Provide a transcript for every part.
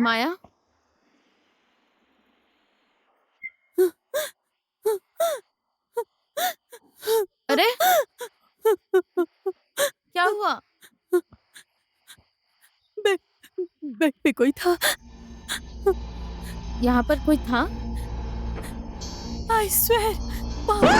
माया, अरे क्या हुआ? बेड बेड पे कोई था। यहाँ पर कोई था? आई स्वेयर मामा।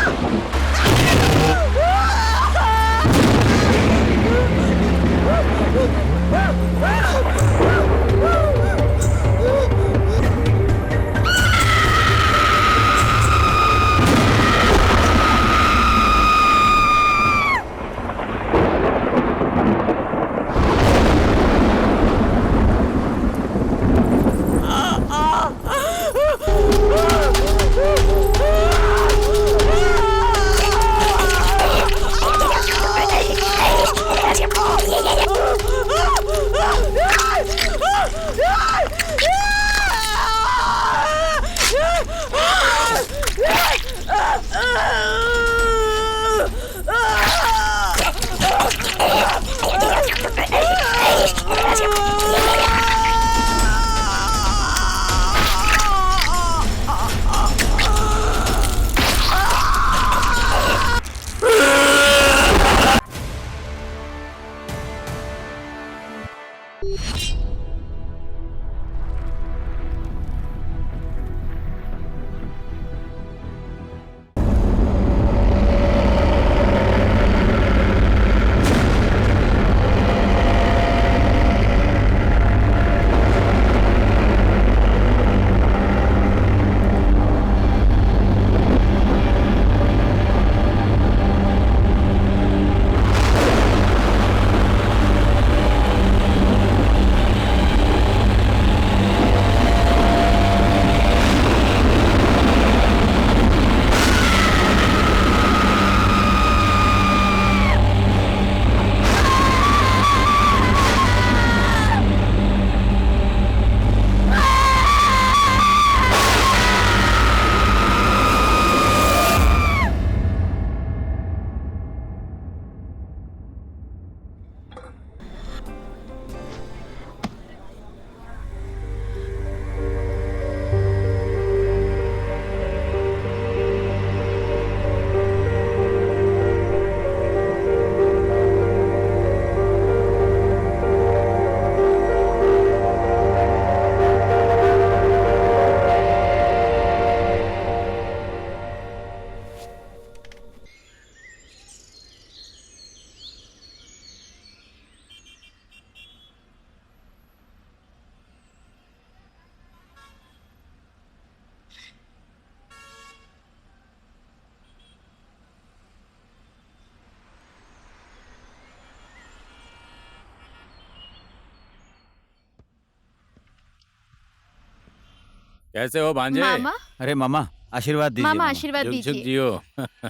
कैसे हो भांजे? मामा, अरे मामा, आशीर्वाद दीजिए मामा मामा। आशीर्वाद झुक झुक दीजिए। जियो।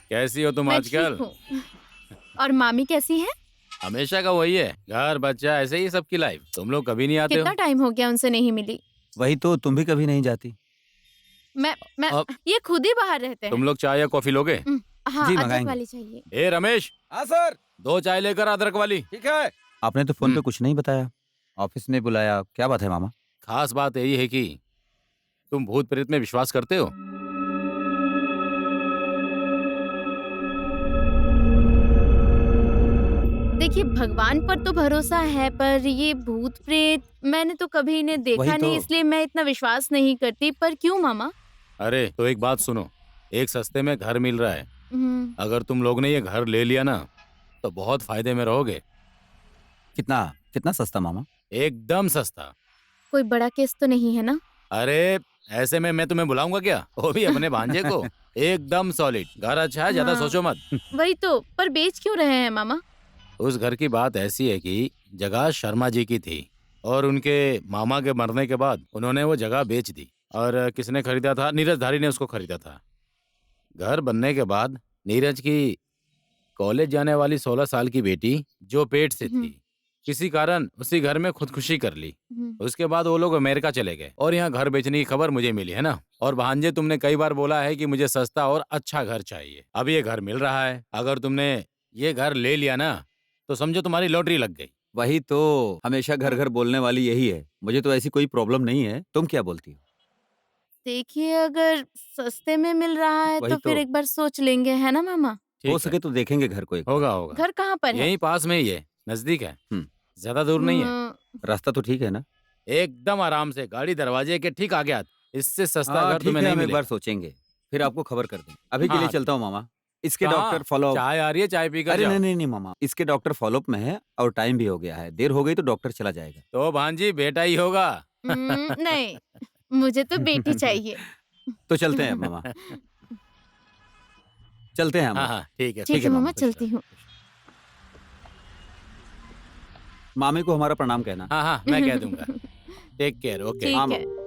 कैसी हो तुम मैं आजकल? ठीक हूँ। और मामी कैसी हैं? हमेशा का वही है, घर बच्चा ऐसे ही सबकी लाइफ। तुम लोग कभी नहीं आते कितना हो। टाइम हो गया उनसे नहीं मिली। वही तो, तुम भी कभी नहीं जाती। मैं अब ये खुद ही बाहर रहते हैं। तुम लोग चाय या कॉफी लोगे? हाँ, जी, अदरक मंगाएंगे। वाली चाहिए। ए रमेश, हाँ सर। 2 चाय लेकर अदरक वाली। ठीक है। आपने तो फोन पे हम्म, कुछ नहीं बताया, ऑफिस में बुलाया, क्या बात है मामा? खास बात यही है कि तुम भूत प्रेत में विश्वास करते हो? देखिए, भगवान पर तो भरोसा है, पर ये भूत प्रेत मैंने तो कभी इन्हें वही देखा तो। नहीं, इसलिए मैं इतना विश्वास नहीं करती। पर क्यों मामा? अरे तो एक बात सुनो, एक सस्ते में घर मिल रहा है। हम्म, अगर तुम लोग ने ये घर ले लिया ना तो बहुत फायदे में रहोगे। कितना कितना सस्ता मामा? एकदम सस्ता। कोई बड़ा केस तो नहीं है ना? अरे ऐसे में मैं तुम्हें बुलाऊंगा क्या, वो भी अपने भांजे को। एकदम सॉलिड घर, अच्छा है, ज्यादा हाँ, सोचो मत। वही तो। पर बेच क्यों रहे हैं मामा? उस घर की बात ऐसी है कि जगह शर्मा जी की थी और उनके मामा के मरने के बाद उन्होंने वो जगह बेच दी। और किसने खरीदा था? नीरज धारी ने उसको खरीदा था। घर बनने के बाद नीरज की कॉलेज जाने वाली 16 साल की बेटी जो पेट से थी, हम्म, किसी कारण उसी घर में खुदकुशी कर ली। हम्म, उसके बाद वो लोग अमेरिका चले गए और यहाँ घर बेचने की खबर मुझे मिली है ना। और भांजे, तुमने कई बार बोला है कि मुझे सस्ता और अच्छा घर चाहिए। अब ये घर मिल रहा है। अगर तुमने ये घर ले लिया ना तो समझो तुम्हारी लॉटरी लग गई। वही तो हमेशा घर घर बोलने वाली यही है। मुझे तो ऐसी कोई प्रॉब्लम नहीं है, तुम क्या बोलती हो? देखिए, अगर सस्ते में मिल रहा है वही तो फिर तो। एक बार सोच लेंगे, है ना मामा? हो ठीक है, सके तो देखेंगे घर को एक बार। होगा होगा। घर कहाँ पर है? यहीं पास में ही है, नजदीक है, हम्म। ज्यादा दूर नहीं है। रास्ता तो ठीक है ना? एकदम आराम से, गाड़ी दरवाजे के ठीक आगे आती। इससे सस्ता हाँ घर ठीक तुम्हें है, नहीं हम एक मिलेगा। बार सोचेंगे, फिर आपको खबर कर देंगे। अभी के हाँ, लिए हाँ। चलता हूँ मामा। इसके कहाँ? Doctor follow up. चाय आ रही है, चाय पीकर अरे जाओ। नहीं नहीं नहीं मामा, इसके डॉक्टर फॉलो अप में है और टाइम भी हो गया है। देर हो गई तो डॉक्टर चला जाएगा। तो भांजी बेटा ही होगा। नहीं, मुझे तो बेटी चाहिए। तो चलते हैं मामा, चलते हैं हम हाँ लोग। हाँ, ठीक है ठीक है मामा, मामा, खुश चलती रहो। हूँ। मामी को हमारा प्रणाम कहना। हाँ हाँ, मैं कह दूंगा। Take care, okay. हाँ ठीक है। मामा।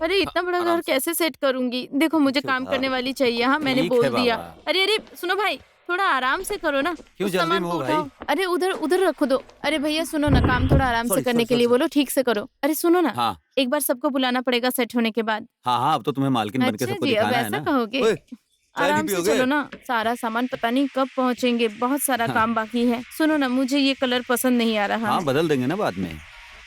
अरे इतना बड़ा आराम घर से। कैसे सेट करूंगी? देखो, मुझे क्यों काम था? करने वाली चाहिए। हाँ, मैंने ठीक बोल है दिया। बाबा। अरे अरे, सुनो भाई, थोड़ा आराम से करो ना। क्यों उस जल्दी सामान में को हो भाई? उठाओ। अरे उधर उधर रखो दो। अरे भैया सुनो ना, काम थोड़ा आराम से Sorry, करने sorry, के लिए sorry, बोलो, ठीक से करो। अरे सुनो ना, हाँ एक बार सबको बुलाना पड़ेगा सेट होने के बाद। हाँ हाँ, अब तो तुम्हें मालकिन बन के अच्छा सबको जी, अब दिखाना है ऐसा ना। कहोगे? ओए, चाय आराम नहीं से पियोगे? चलो ना, सारा सामान पता नहीं कब पहुंचेंगे, बहुत सारा काम बाकी है। सुनो ना, मुझे ये कलर पसंद नहीं आ रहा हाँ है। बदल देंगे ना बाद में। अरे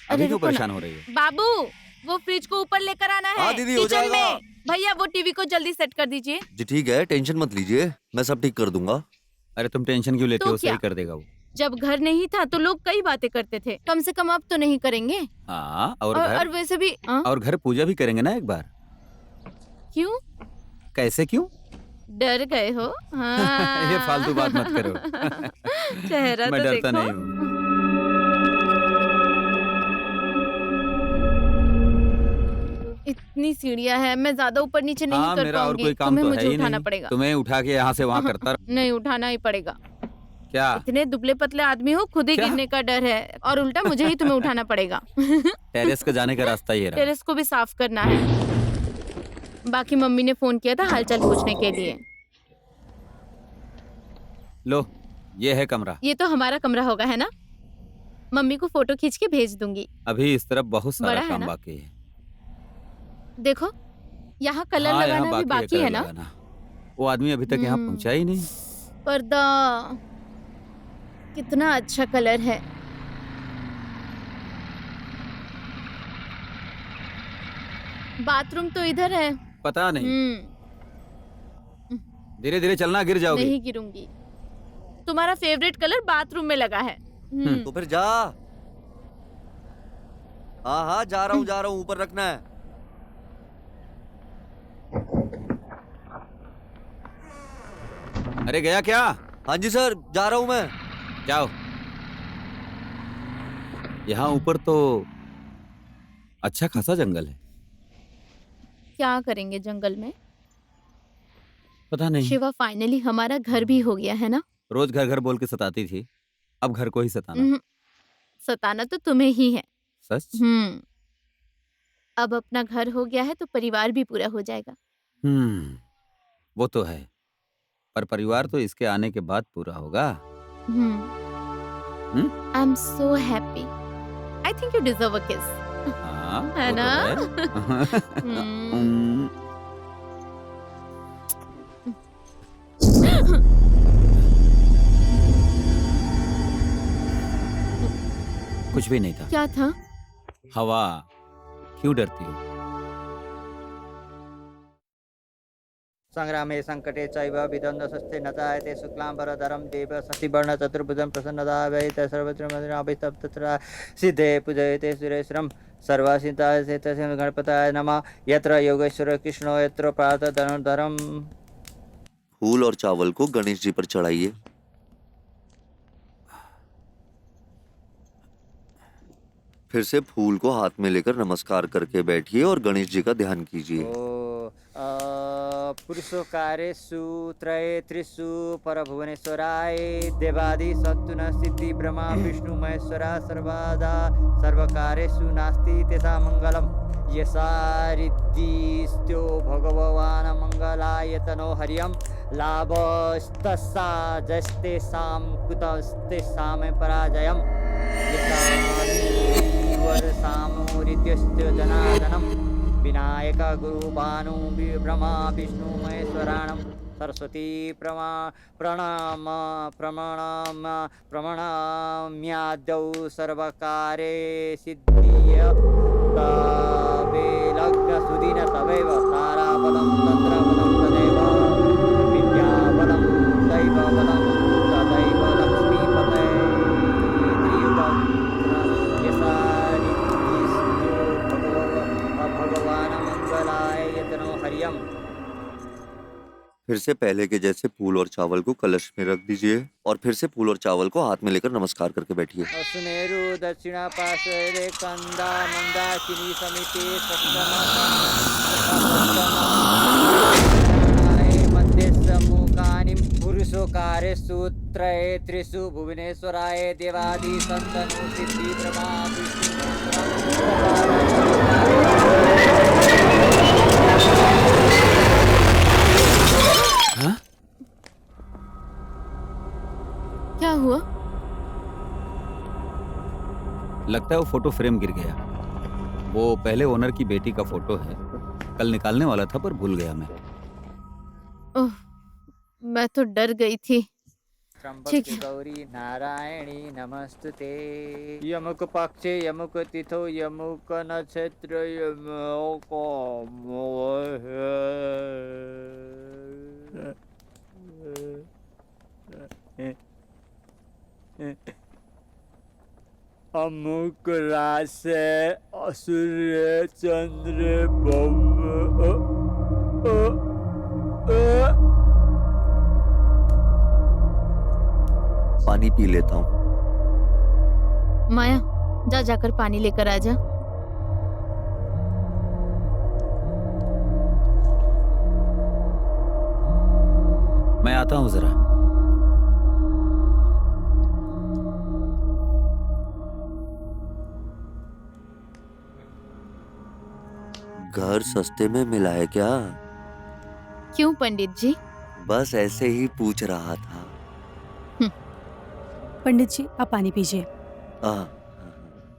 अभी क्यों रुको ना। परेशान हो रही है? बाबू, वो फ्रिज को ऊपर लेकर आना है, हाँ, दीदी, हो किचन जाएगा। में। भैया वो टीवी को जल्दी सेट कर दीजिए। जी ठीक है, टेंशन मत लीजिए, मैं सब ठीक कर दूंगा। अरे तुम टेंशन क्यों लेते तो हो? क्या? सही कर देगा वो। जब घर नहीं था तो लोग कई बातें करते थे, कम से कम अब तो नहीं करेंगे। हाँ और और घर, वैसे भी और घर पूजा भी करेंगे ना एक बार। क्यों कैसे क्यों? डर गए हो? हाँ। ये फालतू बात मत करो। चेहरा मैं तो डरता देखो। नहीं हूँ। इतनी सीढ़ियां हैं, मैं ज्यादा ऊपर नीचे नहीं हाँ कर मेरा और पाऊंगी। कोई काम तुम्हें तो है मुझे ही उठाना नहीं। पड़ेगा। तुम्हें उठा के यहाँ से वहाँ करता रह- नहीं, उठाना ही पड़ेगा। क्या? इतने दुबले पतले आदमी हो, खुद ही क्या? गिरने का डर है और उल्टा मुझे ही तुम्हें उठाना पड़ेगा। टेरेस का जाने का रास्ता ये रहा। टेरेस को भी साफ करना है। बाकी मम्मी ने फोन किया था हालचाल पूछने के लिए। लो ये है कमरा। ये तो हमारा कमरा होगा, है ना? मम्मी को फोटो खींच के भेज दूंगी। अभी इस तरफ बहुत बड़ा सारा है काम ना? बाकी है। देखो, यहाँ कलर हाँ, यहाँ लगाना भी बाकी कलर है ना? लगाना। वो आदमी अभी तक यहाँ हम्म। पहुँचा ही नहीं। पर्दा कितना अच्छा कलर है। बाथरूम तो इधर है। पता नहीं, हम्म, धीरे धीरे चलना, गिर जाओगे। नहीं गिरूंगी। तुम्हारा फेवरेट कलर बाथरूम में लगा है। तो फिर जा। हाँ हाँ, जा रहा हूँ, ऊपर रखना है। अरे गया क्या? हाँ जी सर, जा रहा हूँ मैं। जाओ। यहाँ ऊपर तो अच्छा खासा जंगल है। क्या करेंगे जंगल में? पता नहीं, शिवा, फाइनली हमारा घर भी हो गया है ना? रोज घर घर बोल के सताती थी, अब घर को ही सताना। हम्म, सताना तो तुम्हें ही है। सच? अब अपना घर हो गया है तो परिवार भी पूरा हो जाएगा। वो तो है, पर परिवार तो इसके आने के बाद पूरा होगा। I am so happy. I think you deserve a किस। हाँ, है वो तो ना? है। हम्म। कुछ भी नहीं था। क्या था? हवा। क्यों डरती हो? संग्रामे संकटे चैव विद्वन्द्वस्ते न जायते शुक्लाम्बरधरं देव शशिवर्ण चतुर्भुजं प्रसन्नता वैते सर्वत्र सिद्धे पूजयते सुरेश्वरं सर्वसिद्धाय तस्य गणपताय नमः। यत्र योगेश्वर कृष्णो यत्र प्रात धनुर्धरम्। फूल और चावल को गणेश जी पर चढ़ाइए। फिर से फूल को हाथ में लेकर नमस्कार करके बैठिए और गणेश जी का ध्यान कीजिए। पुरुषकारेषु त्रये त्रिषु परभुवनेश्वराय देवादि सत्तुन सिद्धि ब्रह्मा विष्णु महेश्वरा सर्वदा सर्वकारेषु नास्ति तेषां मङ्गलम्। यसारिद्धिस्त्यो भगवान् मङ्गलायतनो हरियं लाभस्तस्सा जस्तेषां कुतस्तेषां पराजयम्। वर्षामोरित्यस्य जनार्दनं विनायक गुरु भानु ब्रह्मा विष्णु महेश्वराणं सरस्वती प्रमाणाम्याद्यौ सर्वकारे सिद्धिय तवे लग्न सुदिन तवैव ताराबलं तन्द्रबलं तदैव विद्याबलं दैवबलं तदैव लक्ष्मीपते त्रियुगं भगवान मंगलाय यतनो हरियम। फिर से पहले के जैसे फूल और चावल को कलश में रख दीजिए और फिर से फूल और चावल को हाथ में लेकर नमस्कार करके बैठिए। सुमेरु दक्षिणा पार्श्वे कंदा मंदाकिनी समिति मध्य सम्मुखानि पुरुषोकारे सूत्रये त्रिषु भुवनेश्वराय देवादि संतनु सिद्धि ब्रह्मा क्या हुआ? लगता है वो फोटो फ्रेम गिर गया। वो पहले ओनर की बेटी का फोटो है। कल निकालने वाला था पर भूल गया मैं। ओह, मैं तो डर गई थी। ठीक है। गौरी नारायणी नमस्तुते। यमुक पक्षे यमुक तिथो यमुक नक्षत्र यमुक अमुक राशि सूर्य चंद्र पानी पी लेता हूँ। माया, जाकर पानी लेकर आ जा। मैं आता हूँ जरा। घर सस्ते में मिला है क्या? क्यों पंडित जी? बस ऐसे ही पूछ रहा था। पंडित जी, आप पानी पीजिए।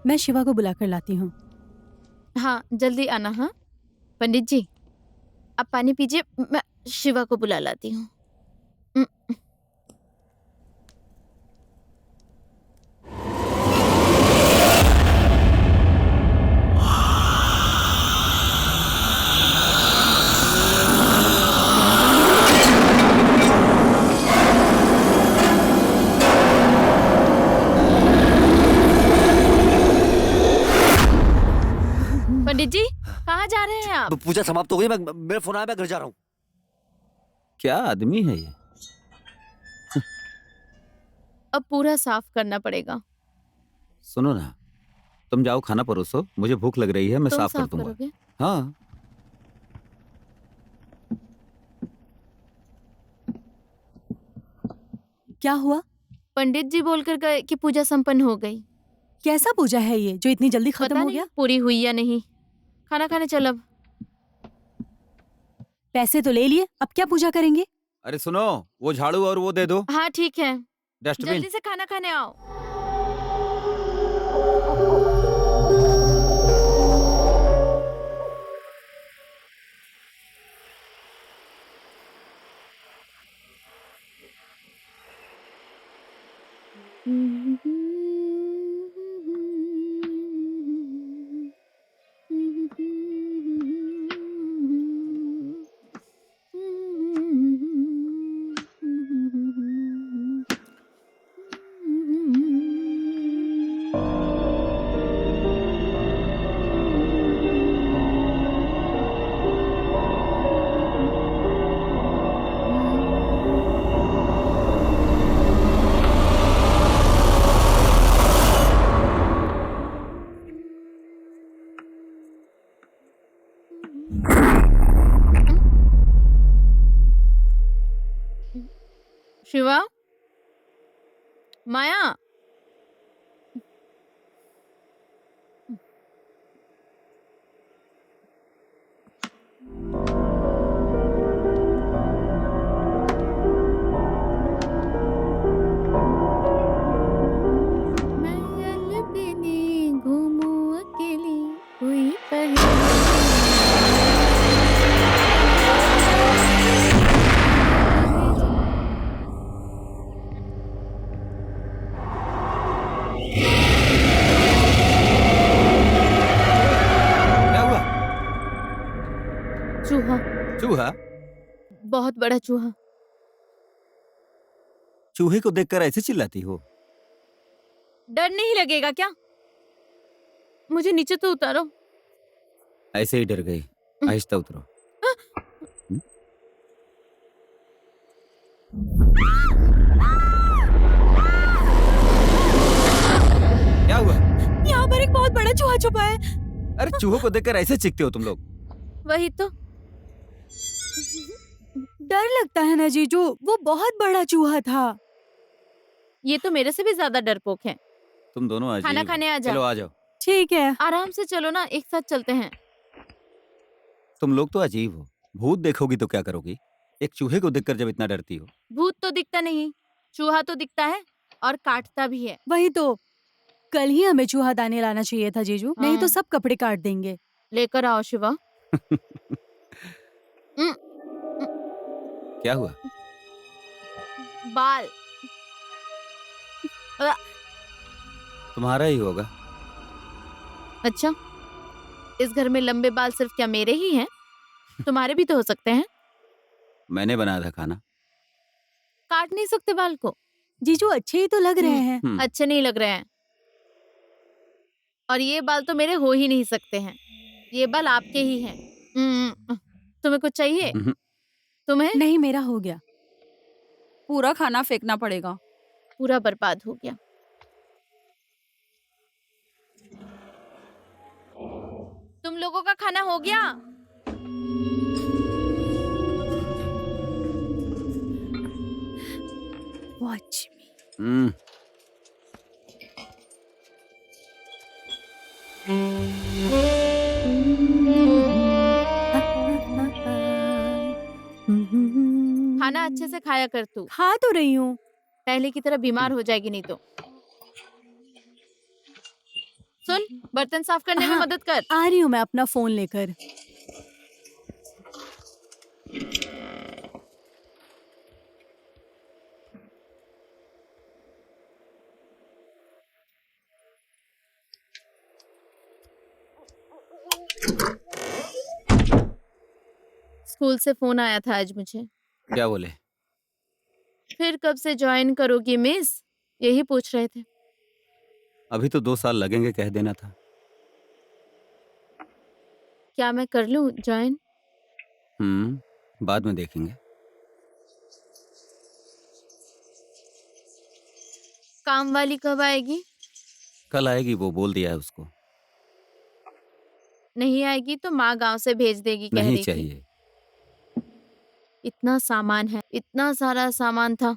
मैं शिवा को बुलाकर लाती हूँ। हाँ, जल्दी आना। हाँ पंडित जी, आप पानी पीजिए, मैं शिवा को बुला लाती हूँ। पंडित जी, कहाँ जा रहे हैं आप? पूजा समाप्त हो गई, मेरा फोन आया, मैं घर जा रहा हूँ। क्या आदमी है ये? अब पूरा साफ करना पड़ेगा। सुनो ना, तुम जाओ खाना परोसो, मुझे भूख लग रही है, मैं तुम साफ कर साफ दूंगा। करोगे? हाँ। क्या हुआ? पंडित जी बोलकर गए कि पूजा संपन्न हो गई। कैसा पूजा है ये जो इतनी जल्दी खत्म पता हो नहीं गया? पूरी हुई या नहीं। खाना खाने चल अब। पैसे तो ले लिए, अब क्या पूजा करेंगे? अरे सुनो, वो झाड़ू और वो दे दो, हाँ ठीक है, डस्टबिन। जल्दी से खाना खाने आओ। शिवा, माया, मैं अलबेली घूमूं बहुत बड़ा चूहा। चूहे को देखकर ऐसे चिल्लाती हो? डर नहीं लगेगा क्या? मुझे नीचे तो उतारो। ऐसे ही डर गई। आहिस्ता उतरो। हम्म? क्या हुआ? यहाँ पर एक बहुत बड़ा चूहा छुपा है। अरे चूहों को देखकर ऐसे चीखते हो तुम लोग? वही तो। डर लगता है ना जीजू, वो बहुत बड़ा चूहा था। ये तो मेरे से भी ज्यादा डरपोक है। तुम दोनों अजीब खाना हो। खाने आ जाओ। चलो आ जाओ। ठीक है। आराम से चलो ना, एक साथ चलते हैं। तुम लोग तो अजीब हो। भूत देखोगी तो क्या करोगी? एक चूहे को देखकर जब इतना डरती हो। भूत तो दिखता नहीं, चूहा तो दिखता है और काटता भी है। वही तो, कल ही हमें चूहा दाने लाना चाहिए था जीजू, नहीं तो हाँ। सब कपड़े काट देंगे। लेकर आओ शिवा। उम, क्या हुआ? बाल। अ, तुम्हारा ही होगा। अच्छा, इस घर में लंबे बाल सिर्फ क्या मेरे ही हैं? तुम्हारे भी तो हो सकते हैं। मैंने बनाया था खाना। काट नहीं सकते बाल को? जीजू अच्छे ही तो लग रहे हैं। अच्छे नहीं लग रहे हैं। और ये बाल तो मेरे हो ही नहीं सकते हैं। ये बाल आपके ही हैं। तुम्हें कुछ चाहिए? हम्म। तुम्हें? नहीं, मेरा हो गया। पूरा खाना फेंकना पड़ेगा। पूरा बर्बाद हो गया। तुम लोगों का खाना हो गया? Watch me. हम्म। खाना अच्छे से खाया कर तू। खा तो रही हूँ। पहले की तरह बीमार हो जाएगी नहीं तो। सुन, बर्तन साफ करने में हाँ। मदद कर। आ रही हूँ मैं अपना फोन लेकर। स्कूल से फोन आया था आज मुझे। क्या बोले? फिर कब से ज्वाइन करोगी मिस? यही पूछ रहे थे। अभी तो 2 साल लगेंगे, कह देना था। क्या मैं कर लूं ज्वाइन? बाद में देखेंगे। काम वाली कब आएगी? कल आएगी, वो बोल दिया है उसको। नहीं आएगी तो माँ गांव से भेज देगी कह नहीं रही थी। चाहिए। इतना सामान है, इतना सारा सामान था,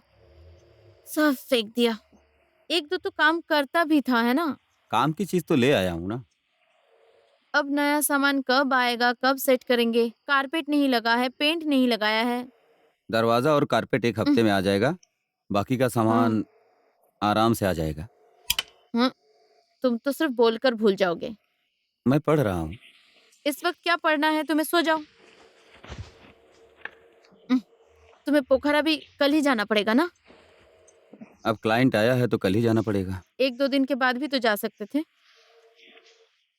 सब फेंक दिया। एक दो तो काम करता भी था, है ना? काम की चीज तो ले आया हूँ ना। अब नया सामान कब आएगा, कब सेट करेंगे? कारपेट नहीं लगा है, पेंट नहीं लगाया है। दरवाजा और कारपेट एक हफ्ते में आ जाएगा। बाकी का सामान आराम से आ जाएगा। तुम तो सिर्फ बोलकर भूल जाओगे। मैं पढ़ रहा हूँ। इस वक्त क्या पढ़ना है तुम्हें? सो जाओ। तुम्हें पोखरा भी कल ही जाना पड़ेगा ना? अब क्लाइंट आया है तो कल ही जाना पड़ेगा। 1-2 दिन के बाद भी तो जा सकते थे।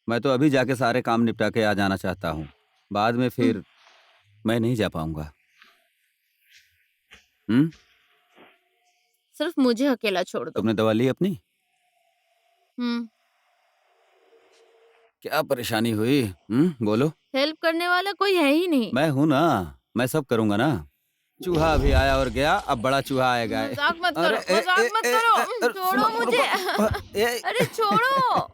मैं तो अभी जाके सारे काम निपटा के आ जाना चाहता हूँ। बाद में फिर मैं नहीं जा पाऊंगा। सिर्फ मुझे अकेला छोड़ दो। तुमने दवा ली अपनी? हम्म। क्या परेशानी हुई? बोलो। हेल्प करने वाला कोई है ही नहीं। मैं हूं ना, मैं सब करूंगा ना। चूहा अभी आया और गया, अब बड़ा चूहा आएगा। मजाक मत करो, मजाक मत करो। छोड़ो मुझे। अरे छोड़ो।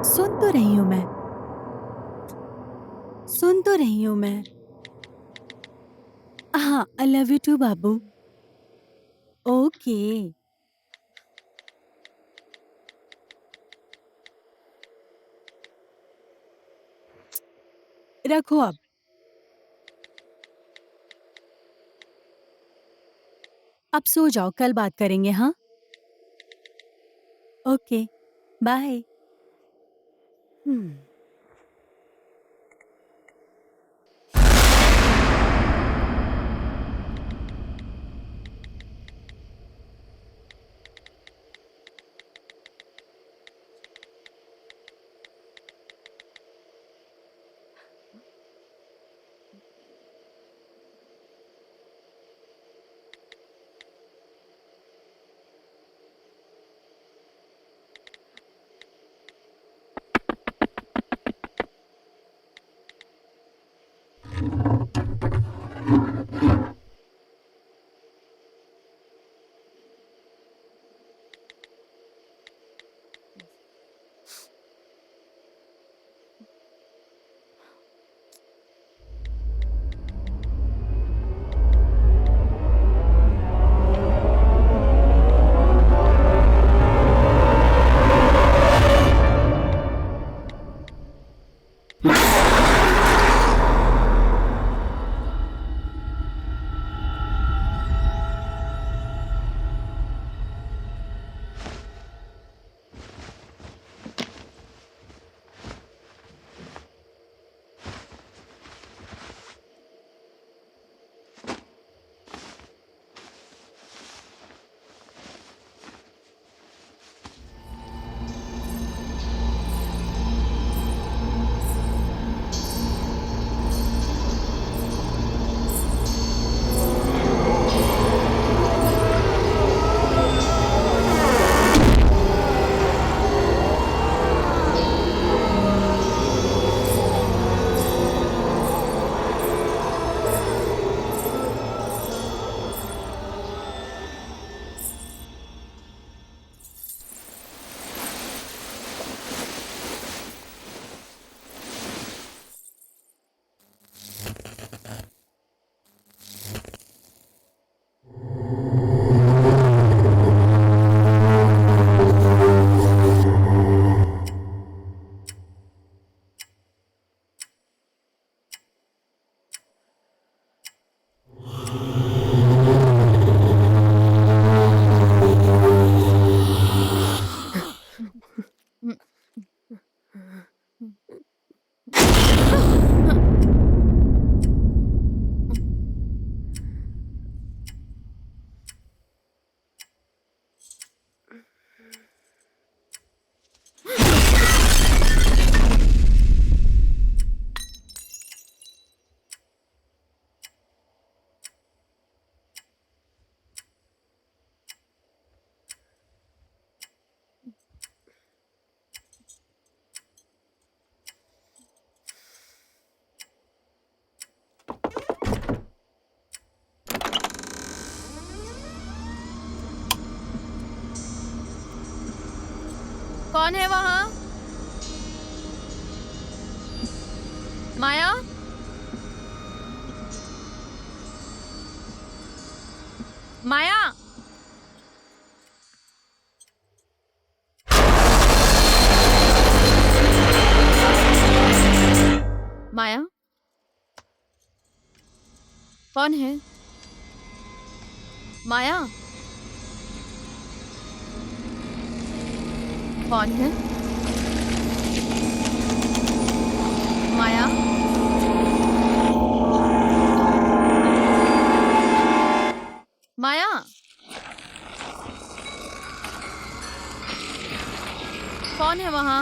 सुन तो रही हूँ मैं, सुन तो रही हूँ मैं। हाँ, आई लव यू टू बाबू। ओके। रखो अब। अब सो जाओ, कल बात करेंगे। हाँ, ओके, बाय। कौन है वहाँ? माया? माया? माया? कौन है? माया? कौन है? माया? माया? कौन है वहाँ?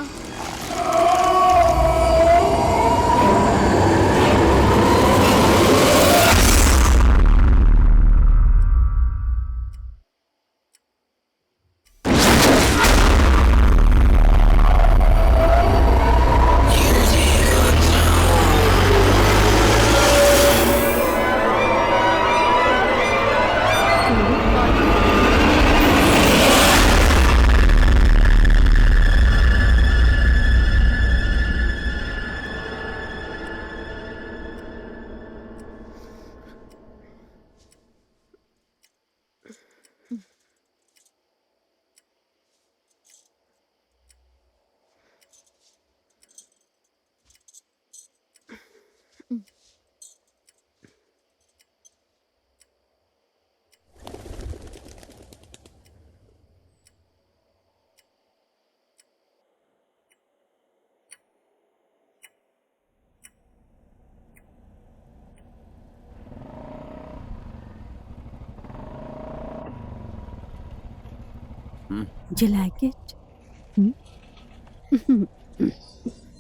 You like it?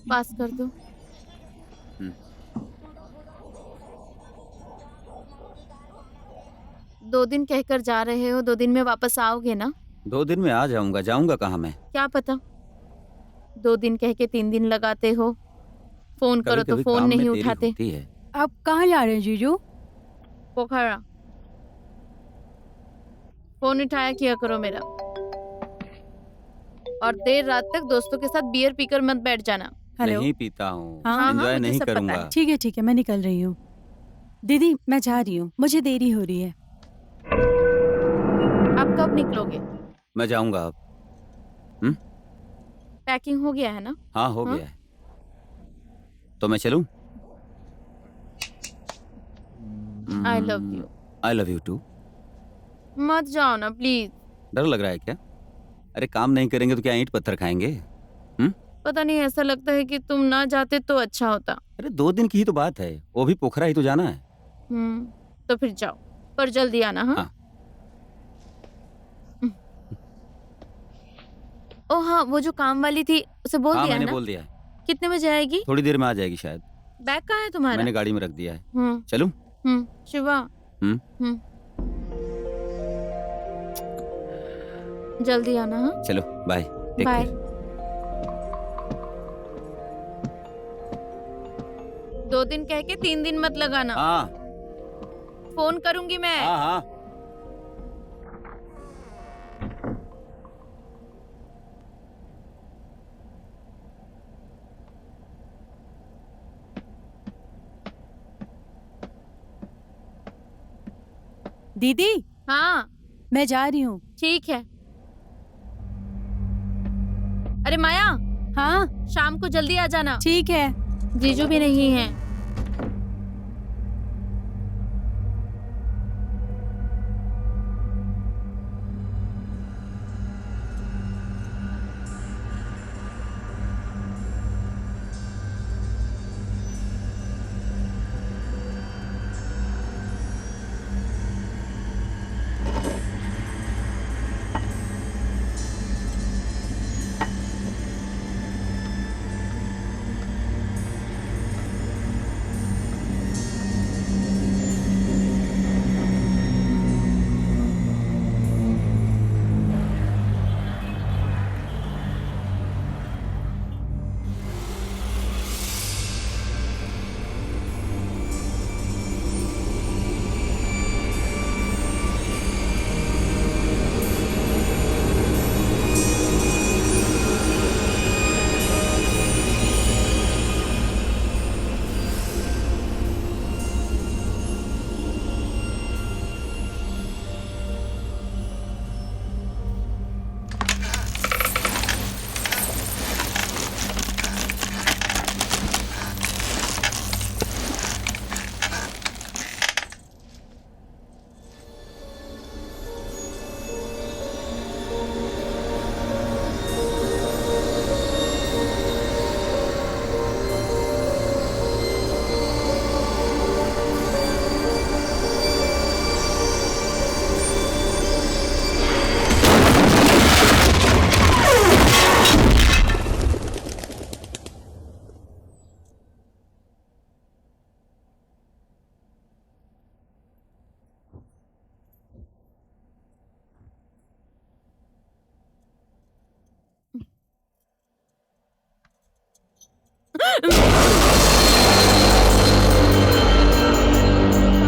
पास कर दो। हम्म। 2 दिन कहकर जा रहे हो, 2 दिन में वापस आओगे ना? 2 दिन में आ जाऊंगा। जाऊंगा कहाँ मैं? क्या पता? 2 दिन कह के 3 दिन लगाते हो। फोन करो तो कभी-कभी फोन काम में नहीं देरी उठाते। होती है। आप कहाँ जा रहे हैं जीजू? पोखरा। फोन उठाया किया करो मेरा। और देर रात तक दोस्तों के साथ बियर पीकर मत बैठ जाना। हेलो। नहीं पीता हूँ। हाँ, हाँ, एंजॉय मुझे नहीं सब पता है। करूंगा। ठीक है, मैं निकल रही हूँ। दीदी, मैं जा रही हूँ, मुझे देरी हो रही है। आप कब निकलोगे? मैं जाऊंगा अब। पैकिंग हो गया है ना? हाँ, हो हाँ? गया है। तो मैं चलूं? I love you. I love you too. मत जाओ ना प्लीज। डर लग रहा है क्या? अरे काम नहीं करेंगे तो क्या ईंट पत्थर खाएंगे? पता नहीं, ऐसा लगता है कि तुम ना जाते तो अच्छा होता। अरे 2 दिन की ही तो बात है। वो भी पोखरा ही तो जाना है। तो फिर जाओ, पर जल्दी आना। हाँ। हाँ। ओ हाँ, वो जो काम वाली थी उसे बोल हाँ, दिया है मैंने ना? बोल दिया है। कितने बजे आएगी? थोड़ी देर में आ जाएगी शायद। बैग कहाँ है तुम्हारा? मैंने गाड़ी में रख दिया है। हम्म चलूं? शिवा। हम्म। जल्दी आना। हाँ, चलो बाय। Take bye. केयर। 2 दिन कह के 3 दिन मत लगाना। हाँ फोन करूंगी मैं। हाँ हाँ। दीदी, हाँ, मैं जा रही हूँ। ठीक है। अरे माया, हाँ, शाम को जल्दी आ जाना। ठीक है। जीजू भी नहीं है।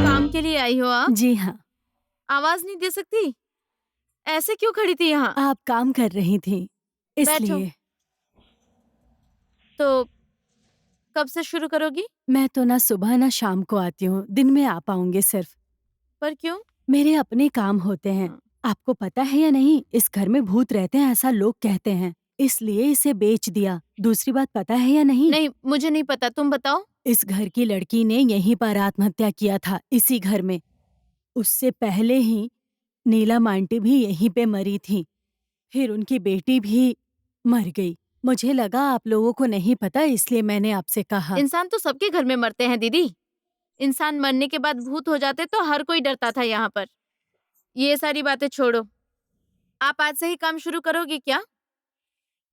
काम के लिए आई हो आप? जी हाँ, आवाज नहीं दे सकती? ऐसे क्यों खड़ी थी यहाँ? आप काम कर रही थी, इसलिए। तो कब से शुरू करोगी? मैं तो ना सुबह ना शाम को आती हूँ, दिन में आ पाऊंगी सिर्फ। पर क्यों? मेरे अपने काम होते हैं। आपको पता है या नहीं, इस घर में भूत रहते हैं, ऐसा लोग कहते हैं, इसलिए इसे बेच दिया। दूसरी बात पता है या नहीं? नहीं, मुझे नहीं पता, तुम बताओ। इस घर की लड़की ने यहीं पर आत्महत्या किया था, इसी घर में। उससे पहले ही नीलम आंटी भी यहीं पे मरी थी, फिर उनकी बेटी भी मर गई। मुझे लगा आप लोगों को नहीं पता, इसलिए मैंने आपसे कहा। इंसान तो सबके घर में मरते हैं दीदी। इंसान मरने के बाद भूत हो जाते तो हर कोई डरता था यहाँ पर। ये सारी बातें छोड़ो, आप आज से ही काम शुरू करोगी क्या?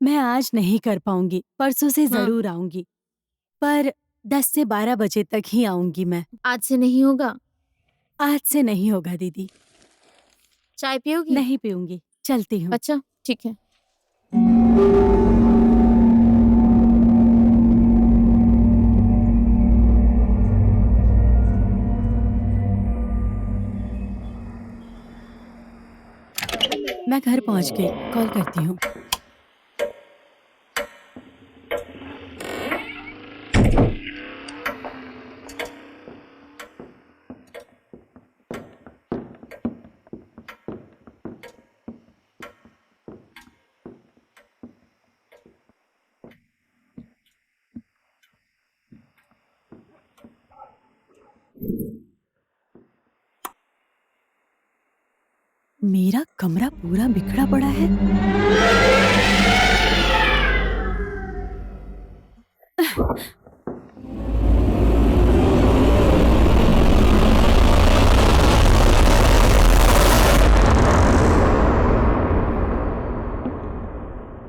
मैं आज नहीं कर पाऊंगी, परसों से हाँ। जरूर आऊंगी, पर 10 से 12 बजे तक ही आऊंगी मैं। आज से नहीं होगा? आज से नहीं होगा दीदी, चाय पियोगी? नहीं पीऊंगी, चलती हूँ। अच्छा, ठीक है। मैं घर पहुँच गई, कॉल करती हूँ। मेरा कमरा पूरा बिखरा पड़ा है।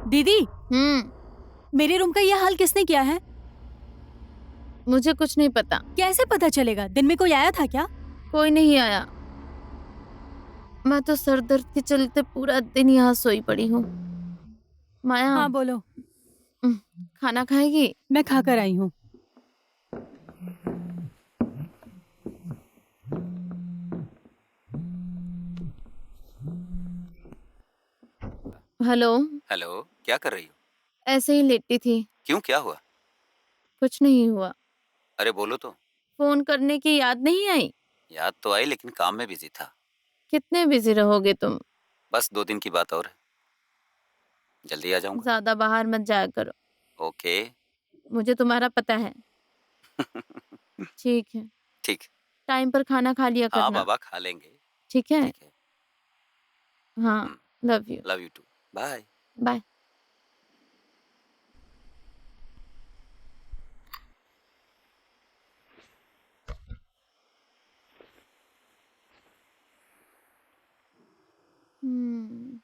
दीदी, मेरे रूम का ये हाल किसने किया है? मुझे कुछ नहीं पता। कैसे पता चलेगा? दिन में कोई आया था क्या? कोई नहीं आया। मैं तो सर दर्द के चलते पूरा दिन यहाँ सोई पड़ी हूँ। माया, हाँ बोलो। खाना खाएगी? मैं खाकर आई हूँ। हेलो। हेलो, क्या कर रही हो? ऐसे ही लेटी थी। क्यों, क्या हुआ? कुछ नहीं हुआ। अरे बोलो तो। फोन करने की याद नहीं आई? याद तो आई, लेकिन काम में बिजी था। कितने बिजी रहोगे तुम? बस 2 दिन की बात और है, जल्दी आ जाऊंगा। ज्यादा बाहर मत जाया करो। ओके। मुझे तुम्हारा पता है। ठीक है। ठीक। टाइम पर खाना खा लिया हाँ करना। बाबा, खा लेंगे। ठीक है। ठीक है। हाँ। Love you. Love you too. Bye. Bye. हम्म।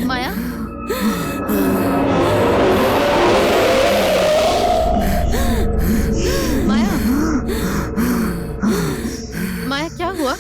माया, माया, माया, क्या हुआ?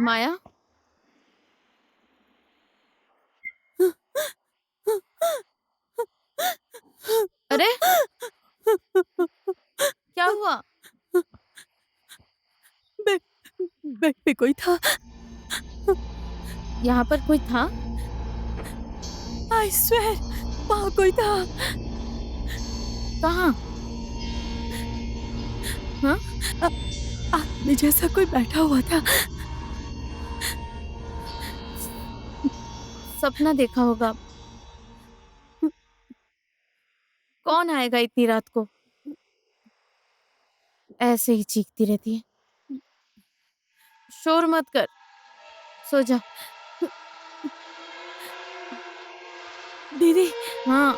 माया, अरे क्या हुआ? बेड बेड पे कोई था। यहाँ पर कोई था? आई स्वेर वहाँ कोई था। कहाँ? हाँ? आदमी जैसा कोई बैठा हुआ था। सपना देखा होगा। कौन आएगा इतनी रात को? ऐसे ही चीखती रहती है। शोर मत कर, सो जा। दीदी हाँ,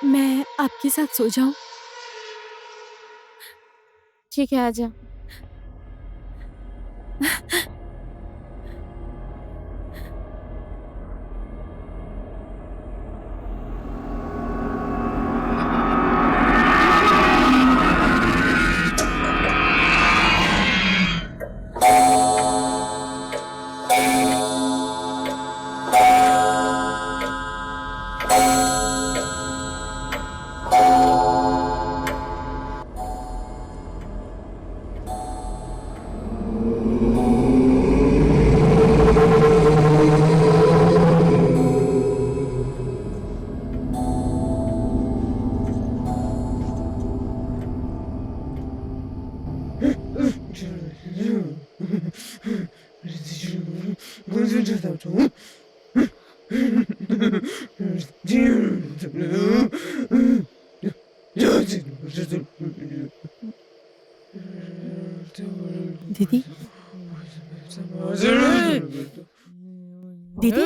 मैं आपके साथ सो जाऊं? ठीक है, आजा। दीदी दीदी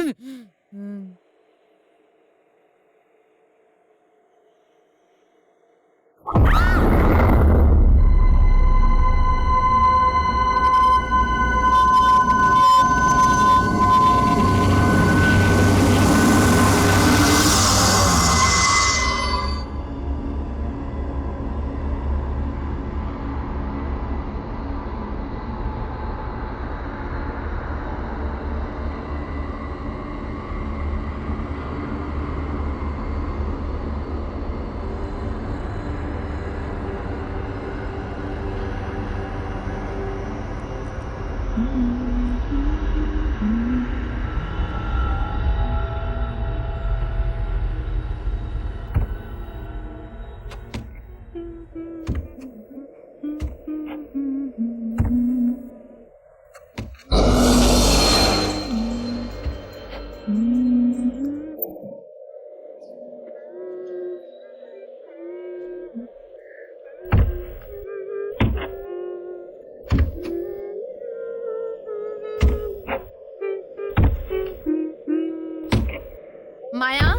माया,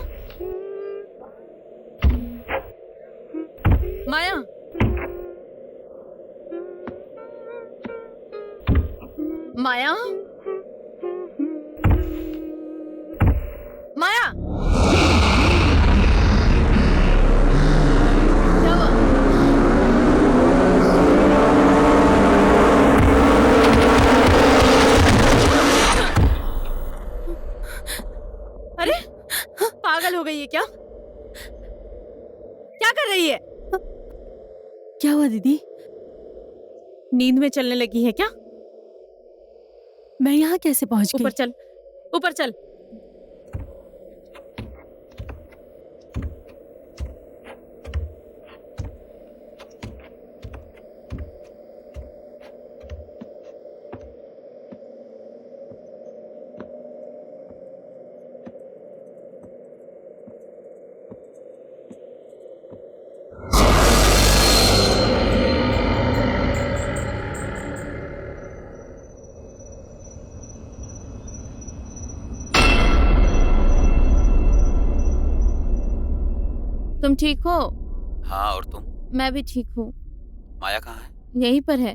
माया, माया, माया, क्या हुआ? अरे पागल हो गई है क्या? क्या कर रही है? क्या हुआ दीदी? नींद में चलने लगी है क्या? मैं यहाँ कैसे पहुँच ऊपर गई? चल, ऊपर चल। तुम ठीक हो? हाँ, और तुम? मैं भी ठीक हूँ। माया कहाँ है? यहीं पर है।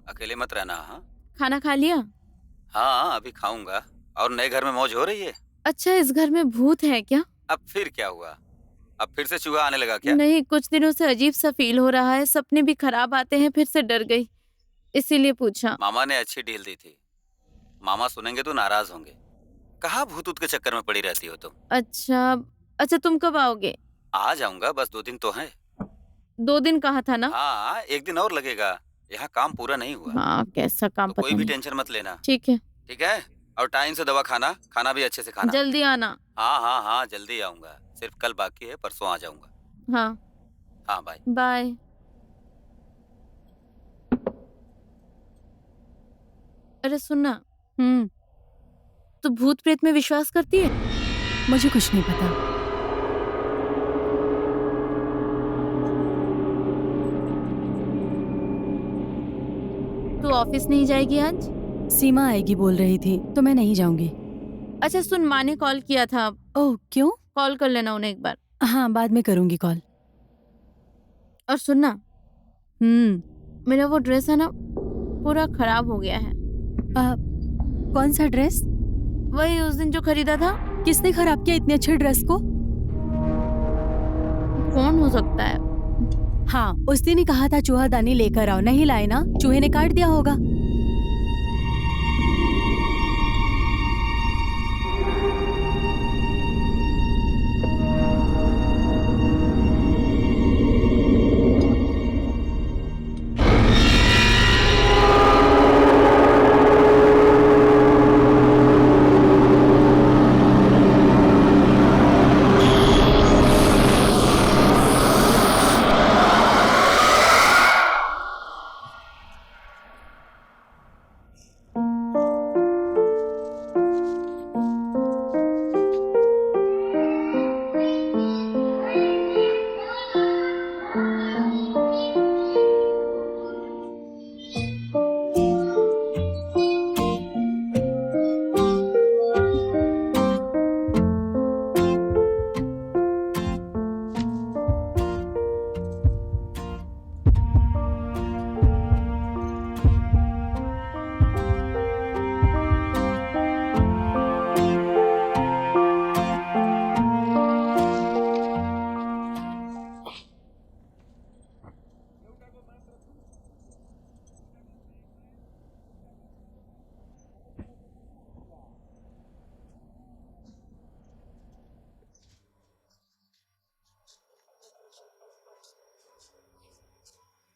अकेले मत रहना। हाँ खाना खा लिया? हाँ, अभी खाऊंगा। और नए घर में मौज हो रही है? अच्छा, इस घर में भूत है क्या? अब फिर क्या हुआ? अब फिर से चूहा आने लगा क्या? नहीं, कुछ दिनों से अजीब सा फील हो रहा है। सपने भी खराब आते हैं, फिर से डर गई, इसीलिए पूछा। मामा ने अच्छी डील दी थी। मामा सुनेंगे तो नाराज होंगे। कहाँ भूत ऊत के चक्कर में पड़ी रहती हो तुम? अच्छा, तुम कब आओगे? आ जाऊंगा, बस 2 दिन तो है। 2 दिन कहा था ना? हाँ, 1 दिन और लगेगा। यहाँ काम पूरा नहीं हुआ। हाँ, कैसा काम तो पता कोई भी नहीं। टेंशन मत लेना। ठीक है, ठीक है? और टाइम से दवा खाना, खाना भी अच्छे से खाना। जल्दी आना। हाँ हाँ हाँ, जल्दी आऊंगा। सिर्फ कल बाकी है, परसों आ जाऊंगा। हाँ, हाँ, बाय। बाय। अरे सुनना, तू भूत प्रेत में विश्वास करती है? मुझे कुछ नहीं पता। तू ऑफिस नहीं जाएगी आज? सीमा आएगी बोल रही थी, तो मैं नहीं जाऊंगी। अच्छा सुन, माँ ने कॉल किया था। ओह, क्यों? कॉल कर लेना उन्हें एक बार। हाँ, बाद में करूंगी कॉल। और सुनना, मेरा वो ड्रेस है ना, पूरा खराब हो गया है। कौन सा ड्रेस? वही उस दिन जो खरीदा था। किसने खराब किया इतने अच्छे ड्रेस को? कौन हो सकता है? हाँ, उस दिन ही कहा था चूहादानी लेकर आओ, नहीं लाए ना? चूहे ने काट दिया होगा।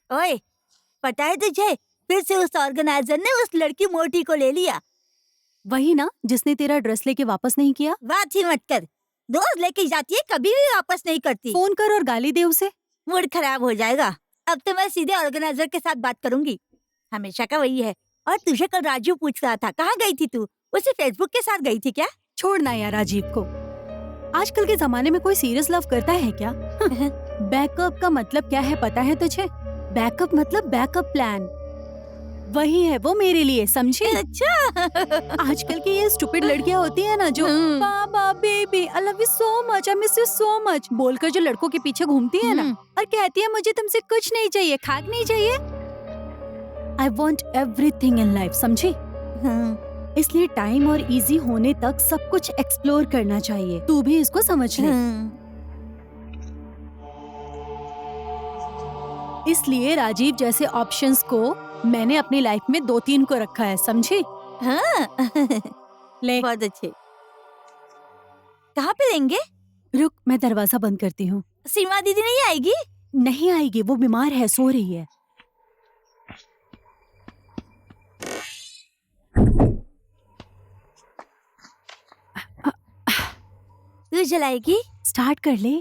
ओए, पता है तुझे, फिर से उस ऑर्गेनाइजर ने उस लड़की मोटी को ले लिया। वही ना जिसने तेरा ड्रेस लेके वापस नहीं किया। बात ही मत कर, रोज लेके जाती है, कभी भी वापस नहीं करती। फोन कर और गाली दे उसे। मूड खराब हो जाएगा। अब तो मैं सीधे ऑर्गेनाइजर के साथ बात करूंगी। हमेशा का वही है। और तुझे कल राजू पूछ रहा था, कहाँ गई थी तू? उसे फेसबुक के साथ गई थी क्या? छोड़ना यार राजीव को। आजकल के जमाने में कोई सीरियस लव करता है क्या? बैकअप का मतलब क्या है पता है तुझे? बैकअप मतलब बैकअप प्लान। वही है वो मेरे लिए, समझी? अच्छा। आजकल की ये स्टूपिड लड़कियां होती है ना जो बाबा baby I love you so much, I miss you so much बोलकर जो लड़कों के पीछे घूमती है ना और कहती है मुझे तुमसे कुछ नहीं चाहिए, खाक नहीं चाहिए। I want everything in life, समझी? इसलिए टाइम और इजी होने तक सब कुछ एक्सप्लोर करना चाहिए। तू भी इसको समझ ले। इसलिए राजीव जैसे ऑप्शंस को मैंने अपनी लाइफ में 2-3 को रखा है, समझी? हाँ। ले बहुत अच्छे। कहाँ पे लेंगे? रुक, मैं दरवाजा बंद करती हूँ। सीमा दीदी नहीं आएगी? नहीं आएगी, वो बीमार है, सो रही है। तू जलाएगी? स्टार्ट कर ले।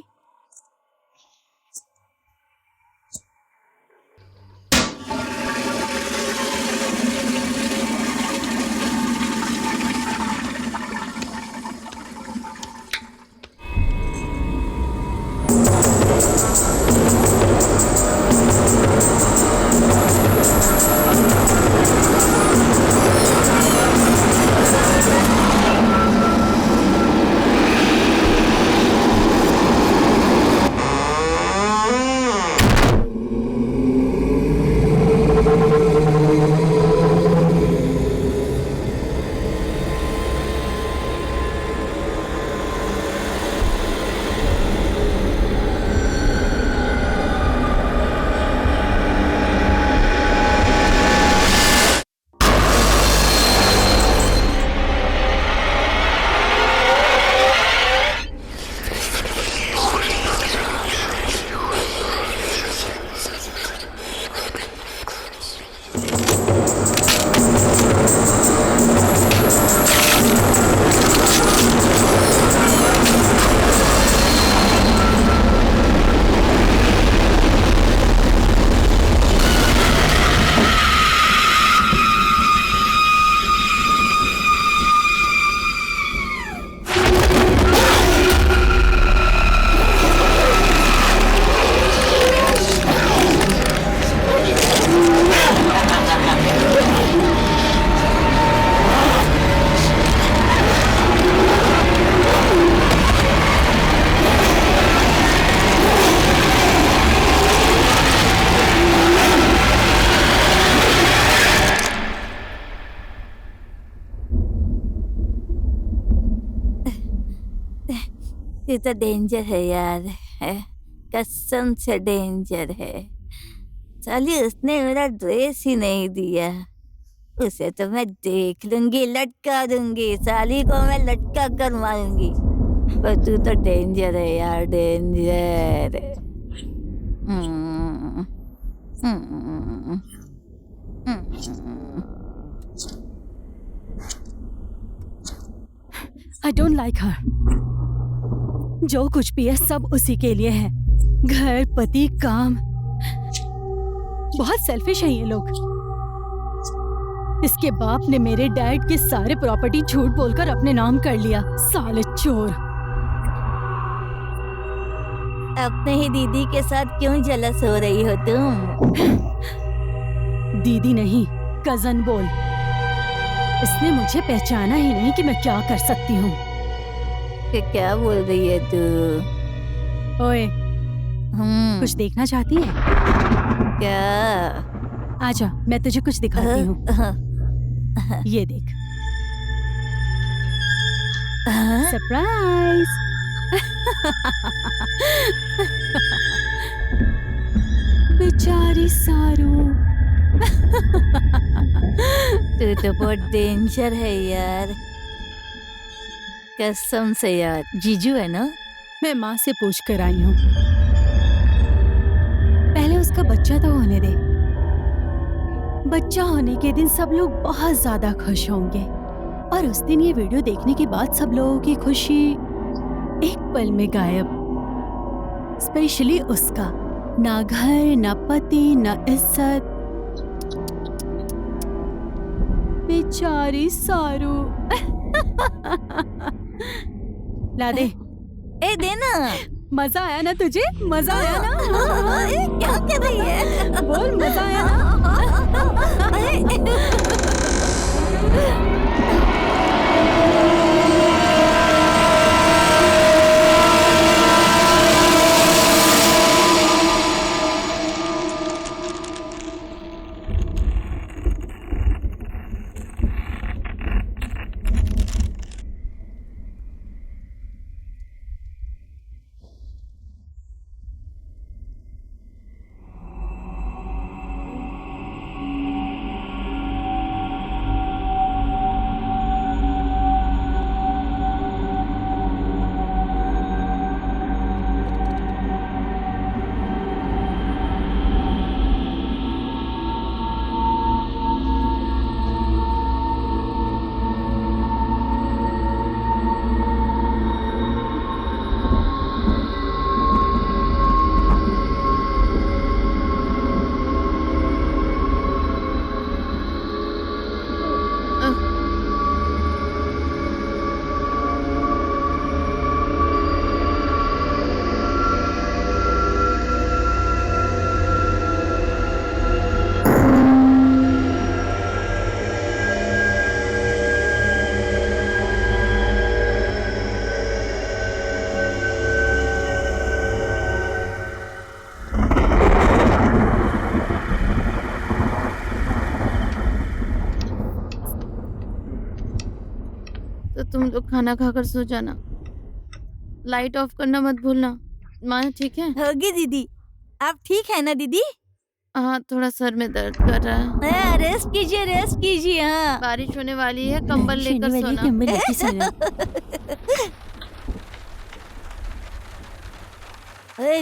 ये तो डेंजर है यार, है कसम से डेंजर है। साली उसने मेरा ड्रेस ही नहीं दिया। उसे तो मैं देख लूंगी, लटका दूंगी, साली को मैं लटका कर मारूंगी। पर तू तो डेंजर है यार, danger. I don't like her. जो कुछ भी है सब उसी के लिए है। घर, पति, काम। बहुत सेल्फिश है ये लोग। इसके बाप ने मेरे डैड के सारे प्रॉपर्टी झूठ बोलकर अपने नाम कर लिया। साले चोर। अपने ही दीदी के साथ क्यों जलस हो रही हो तुम? दीदी नहीं, कजन बोल। इसने मुझे पहचाना ही नहीं कि मैं क्या कर सकती हूँ। क्या बोल रही है तू? ओए, कुछ देखना चाहती है क्या? आजा, मैं तुझे कुछ दिखाती हूँ। ये देख, सरप्राइज। बेचारी सारू। तू तो बहुत डेंजर है यार, कसम से यार। जीजू है ना? मैं माँ से पूछ कर आई हूँ। पहले उसका उसका बच्चा तो होने दे। बच्चा होने के दिन सब लोग बहुत ज्यादा खुश होंगे और उस दिन ये वीडियो देखने के बाद सब लोगों की खुशी एक पल में गायब। स्पेशली उसका, ना घर, ना पति, ना इज्जत। बेचारी सारू। ला दे। ए देना। मजा आया ना तुझे? मजा आया ना? ए, क्या कर रही है? बोल, मजा आया ना? तो तुम लोग खाना खाकर सो जाना, लाइट ऑफ करना मत भूलना। माँ ठीक है? होगी दीदी। आप ठीक है ना दीदी? हाँ, थोड़ा सर में दर्द कर रहा है। रेस्ट कीजिए, रेस्ट कीजिए। हाँ, बारिश होने वाली है, कंबल लेकर सोना। कंबल लेके सोना।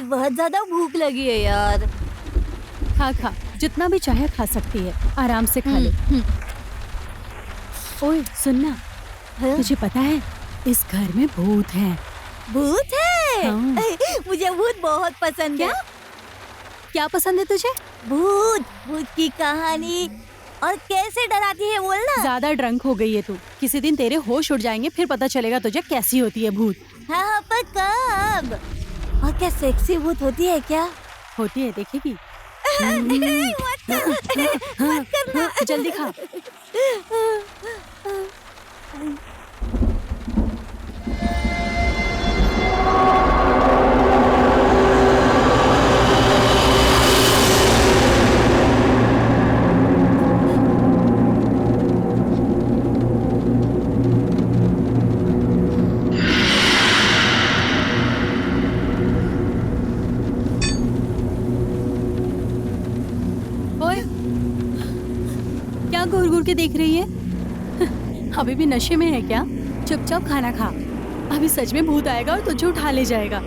बहुत ज्यादा भूख लगी है यार। खा खा, जितना भी चाहे खा सकती है, आराम से खा ले। ओए सुनना, तुझे पता है इस घर में भूत है। भूत है? हाँ। मुझे भूत बहुत पसंद है। क्या पसंद है तुझे? भूत, भूत की कहानी। और कैसे डराती है बोलना। ज्यादा ड्रंक हो गई है तू। किसी दिन तेरे होश उड़ जाएंगे, फिर पता चलेगा तुझे कैसी होती है भूत। हाँ, पर कब? और क्या सेक्सी भूत होती है क्या? होती है, देखेगी। मत करना। जल्दी खा। ओए, क्या घूर घूर के देख रही है? अभी भी नशे में है क्या? चुपचाप खाना खा, अभी सच में भूत आएगा और तुझे उठा ले जाएगा।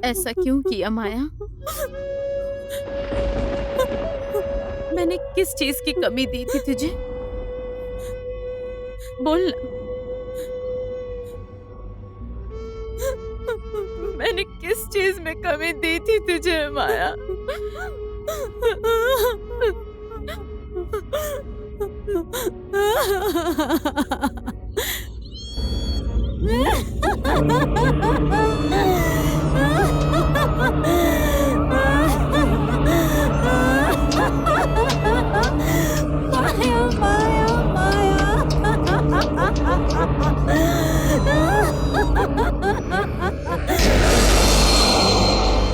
ऐसा क्यों किया माया? मैंने किस चीज की कमी दी थी तुझे? बोल ना। मैंने किस चीज में कमी दी थी तुझे माया?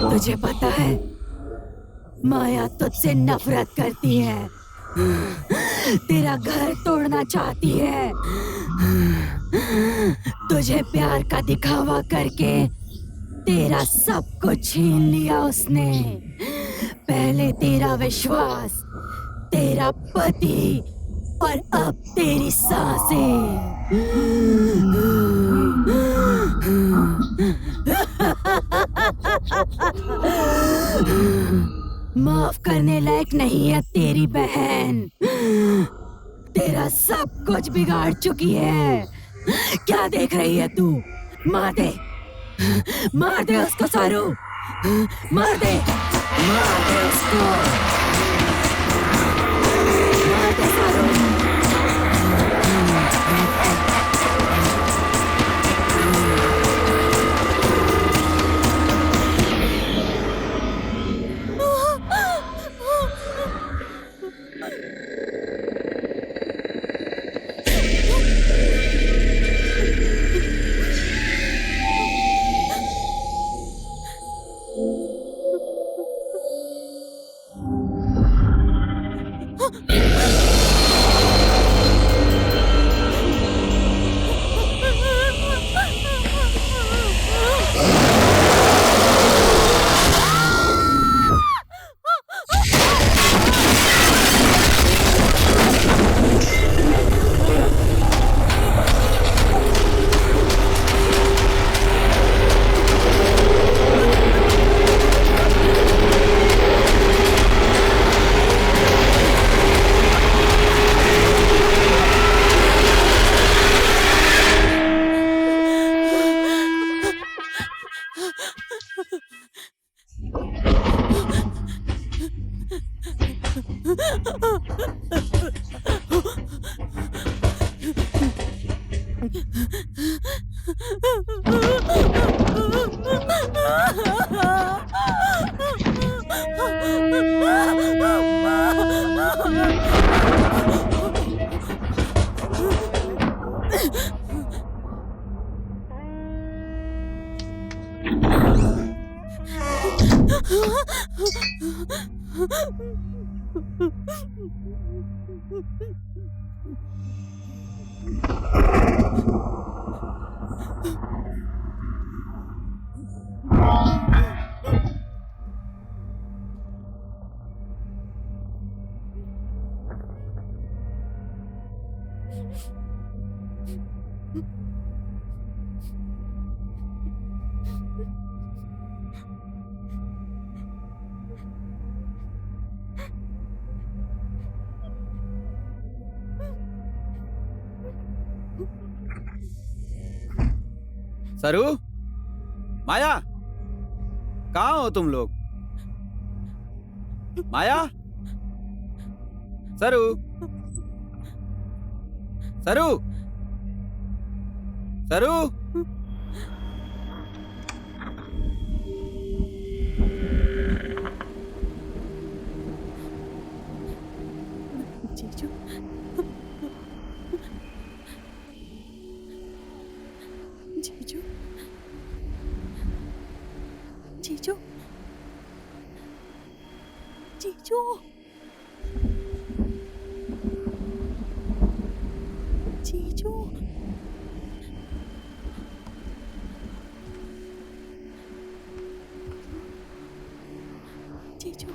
तुझे पता है माया तुझसे नफरत करती है, तेरा घर तोड़ना चाहती है। तुझे प्यार का दिखावा करके तेरा सब कुछ छीन लिया उसने। पहले तेरा विश्वास, तेरा पति और अब तेरी सांसें। माफ करने लायक नहीं है तेरी बहन, तेरा सब कुछ बिगाड़ चुकी है। क्या देख रही है तू? मार दे, मार दे उसको सारू, मार दे, मार दे उसको, मार दे सारू। सरू, माया, कहाँ हो तुम लोग? माया, सरू, सरू, सरू। जीजू, जीजू, जीजू, जीजू, जीजू जीजू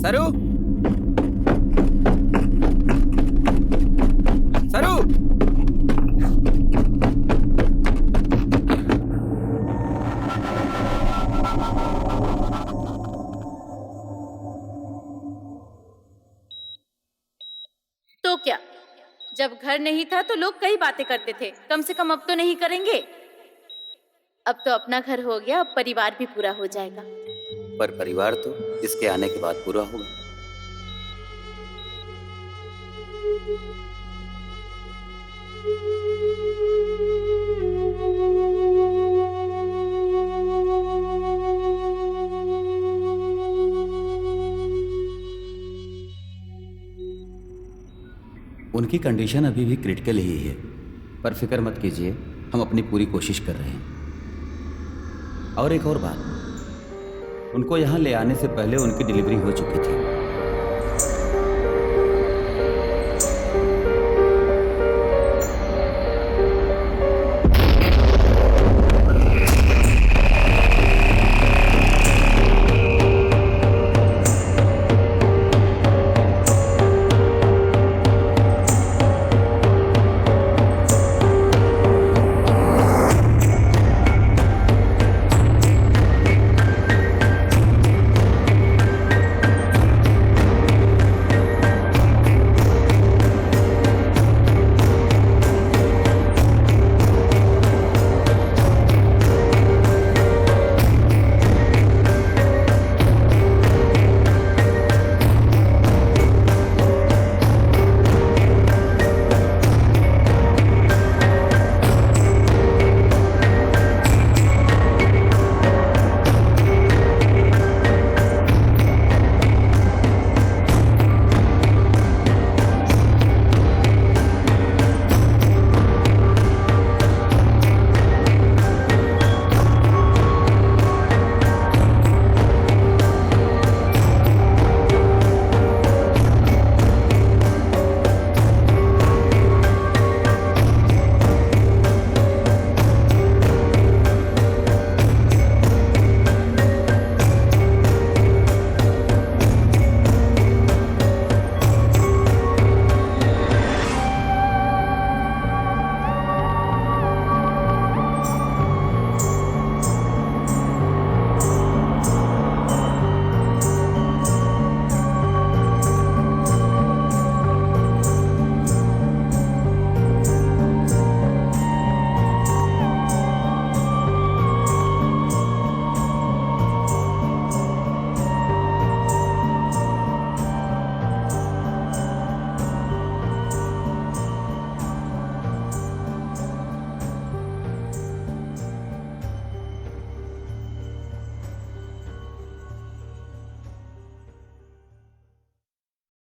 सरू सरू तो क्या, जब घर नहीं था तो लोग कई बातें करते थे, कम से कम अब तो नहीं करेंगे। अब तो अपना घर हो गया, अब परिवार भी पूरा हो जाएगा। पर परिवार तो इसके आने के बाद पूरा होगा। उनकी कंडीशन अभी भी क्रिटिकल ही है, पर फिक्र मत कीजिए, हम अपनी पूरी कोशिश कर रहे हैं। और एक और बात, उनको यहाँ ले आने से पहले उनकी डिलीवरी हो चुकी थी।